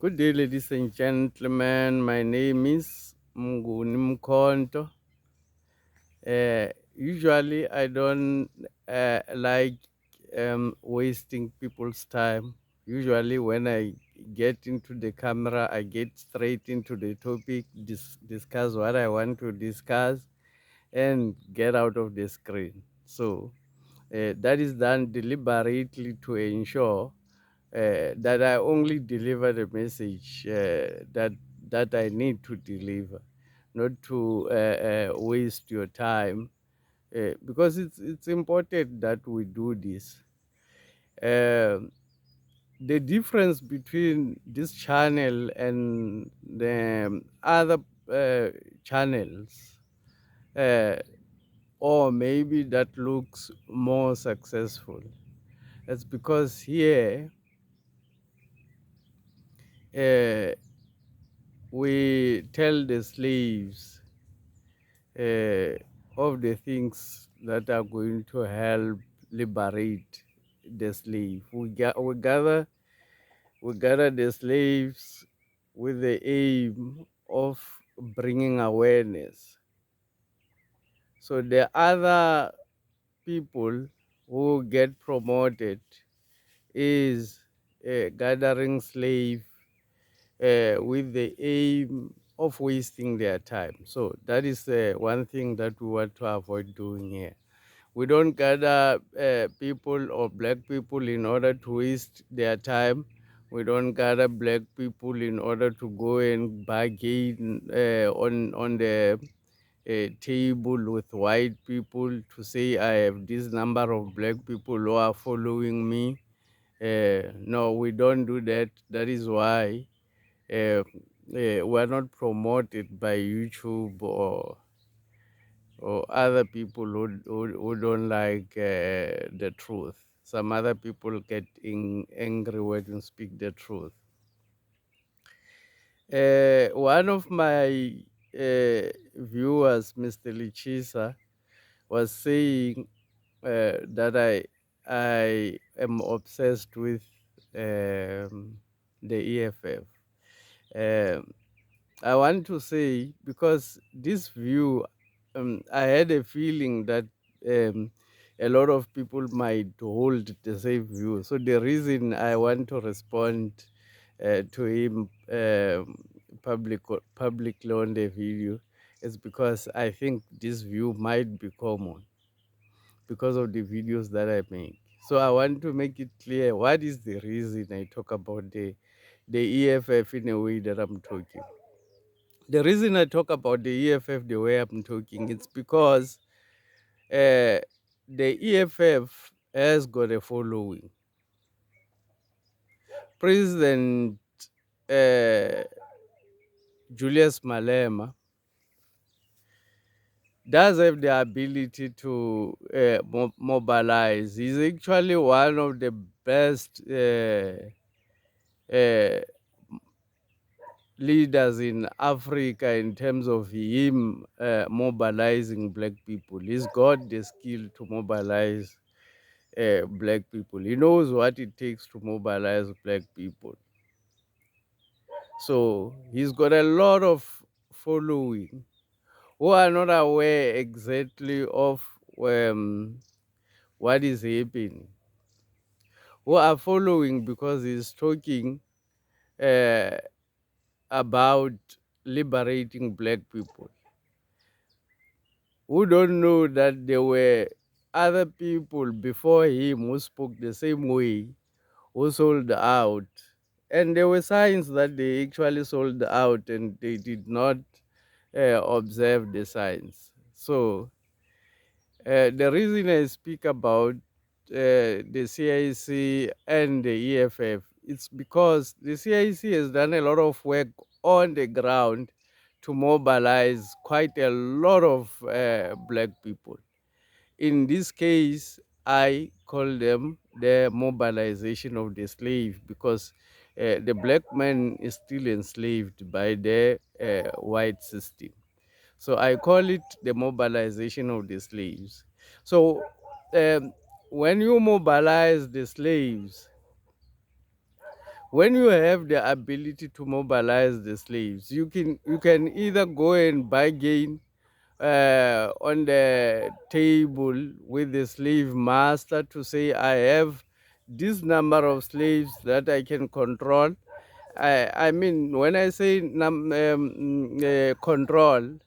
Good day, ladies and gentlemen. My name is Mnguni Mkonto. Usually, I don't like wasting people's time. Usually, when I get into the camera, I get straight into the topic, discuss what I want to discuss, and get out of the screen. So, that is done deliberately to ensure that I only deliver the message that I need to deliver, not to waste your time, because it's important that we do this. Um the difference between this channel and the other uh, channels, uh, or maybe that looks more successful, it's because here uh, we tell the slaves uh, of the things that are going to help liberate the slave. We gather the slaves with the aim of bringing awareness. So the other people who get promoted is gathering slave with the aim of wasting their time. So that is one thing that we want to avoid doing here. We don't gather people or black people in order to waste their time. We don't gather black people in order to go and bargain on the table with white people to say I have this number of black people who are following me. No, we don't do that. That is why we're not promoted by YouTube or other people who don't like the truth. Some other people get angry when you speak the truth. One of my viewers, Mr. Lichisa, was saying that I am obsessed with the EFF. Um, I want to say, because this view, I had a feeling that um, a lot of people might hold the same view. So the reason I want to respond to him publicly on the video is because I think this view might be common because of the videos that I make. So I want to make it clear what is the reason I talk about the EFF in a way that I'm talking. The reason I talk about the EFF the way I'm talking, it's because uh, the EFF has got a following. President uh, Julius Malema does have the ability to mobilize. He's actually one of the best uh, leaders in Africa in terms of him mobilizing black people. He's got the skill to mobilize black people. He knows what it takes to mobilize black people. So he's got a lot of following who are not aware exactly of what is happening, who are following because he's talking uh, about liberating black people, who don't know that there were other people before him who spoke the same way, who sold out. And there were signs that they actually sold out and they did not observe the signs. So the reason I speak about the CIC and the EFF, it's because the CIC has done a lot of work on the ground to mobilize quite a lot of black people. In this case, I call them the mobilization of the slave, because the black man is still enslaved by the white system. So I call it the mobilization of the slaves. So when you mobilize the slaves, when you have the ability to mobilize the slaves, you can either go and bargain on the table with the slave master to say, I have this number of slaves that I can control. I mean, when I say control,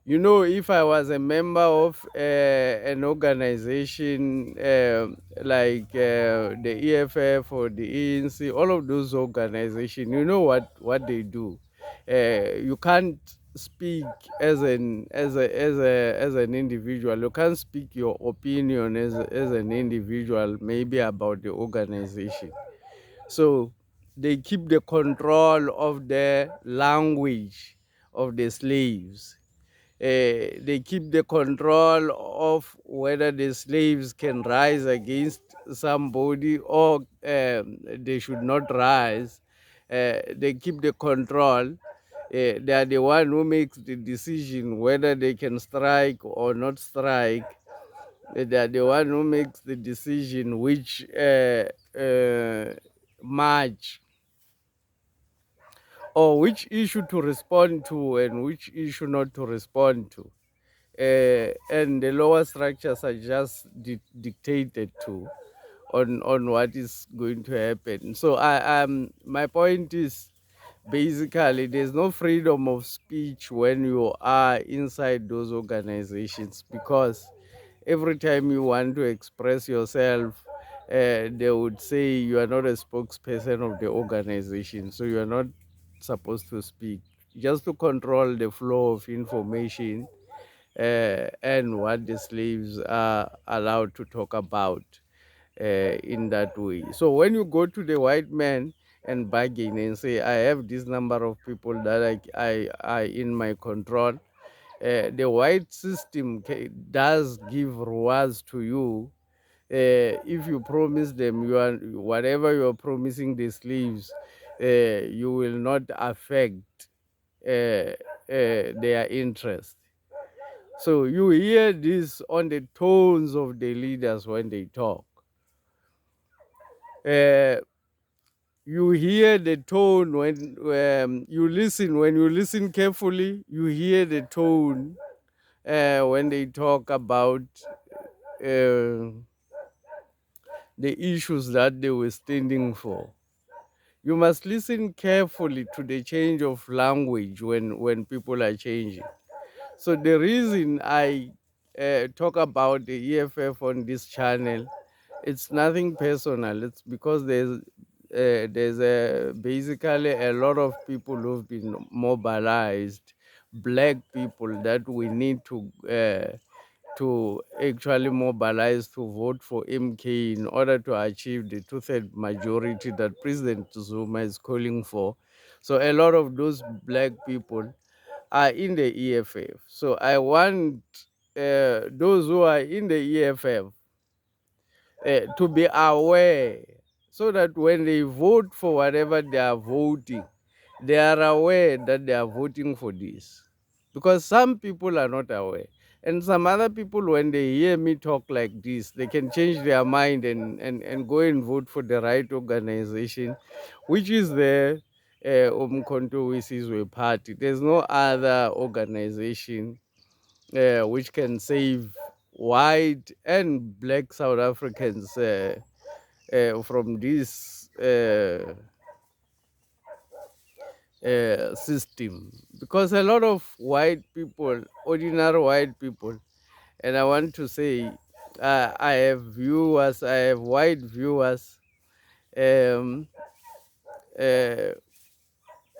if I was a member of an organization like the EFF or the ANC, all of those organizations, you know what they do. You can't speak as an individual. You can't speak your opinion as an individual, maybe about the organization. So they keep the control of the language of the slaves. They keep the control of whether the slaves can rise against somebody or they should not rise. They keep the control. They are the one who makes the decision whether they can strike or not strike. They are the one who makes the decision which march or which issue to respond to and which issue not to respond to. And the lower structures are just dictated to on what is going to happen. So my point is basically there's no freedom of speech when you are inside those organizations, because every time you want to express yourself, they would say you are not a spokesperson of the organization, so you are not supposed to speak, just to control the flow of information and what the slaves are allowed to talk about in that way. So when you go to the white man and bargain and say, I have this number of people that I are in my control, the white system does give rewards to you if you promise them whatever you are promising the slaves, you will not affect their interest. So you hear this on the tones of the leaders when they talk. Uh, you hear the tone when you listen. When you listen carefully, you hear the tone when they talk about the issues that they were standing for. You must listen carefully to the change of language when people are changing. So the reason I talk about the EFF on this channel, it's nothing personal. It's because there's basically a lot of people who've been mobilized, black people that we need to actually mobilize to vote for MK in order to achieve the two-third majority that President Zuma is calling for. So a lot of those black people are in the EFF. So I want those who are in the EFF to be aware, so that when they vote for whatever they are voting, they are aware that they are voting for this. Because some people are not aware. And some other people, when they hear me talk like this, they can change their mind and go and vote for the right organization, which is the Umkhonto Wesizwe Party. There's no other organization which can save white and black South Africans from this system. Because a lot of white people, ordinary white people, and I want to say, I have viewers, I have white viewers. Um, uh,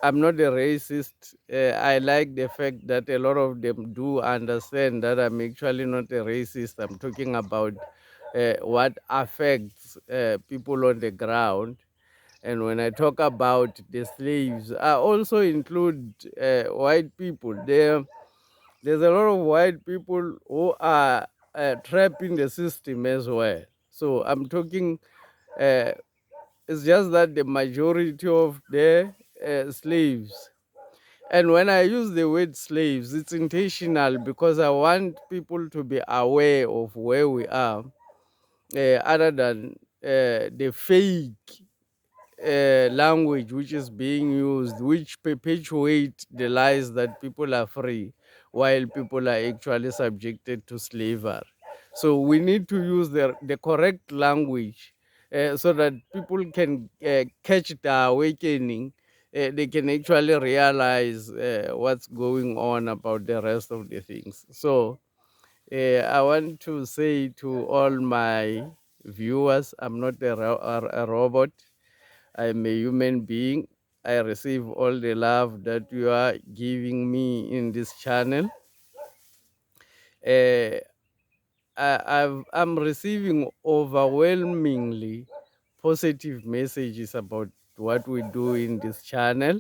I'm not a racist. I like the fact that a lot of them do understand that I'm actually not a racist. I'm talking about what affects people on the ground. And when I talk about the slaves, I also include white people. There's a lot of white people who are trapped in the system as well. So I'm talking, it's just that the majority of the slaves, and when I use the word slaves, it's intentional because I want people to be aware of where we are, other than the fake language which is being used, which perpetuate the lies that people are free while people are actually subjected to slavery. So we need to use the correct language so that people can catch the awakening. They can actually realize what's going on about the rest of the things. So I want to say to all my viewers, I'm not a robot. I'm a human being. I receive all the love that you are giving me in this channel. Uh, I'm receiving overwhelmingly positive messages about what we do in this channel.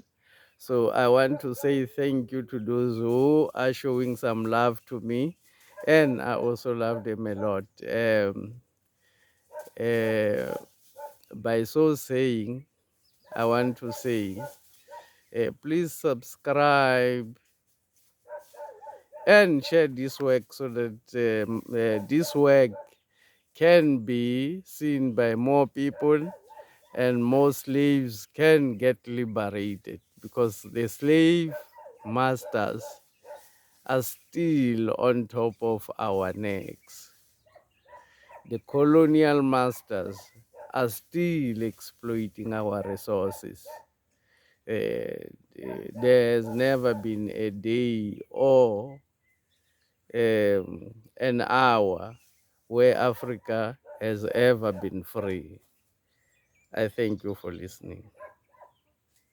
So I want to say thank you to those who are showing some love to me, and I also love them a lot. Uh, by so saying, I want to say, please subscribe and share this work so that this work can be seen by more people and more slaves can get liberated, because the slave masters are still on top of our necks. The colonial masters are still exploiting our resources. There's never been a day or an hour where Africa has ever been free. I thank you for listening.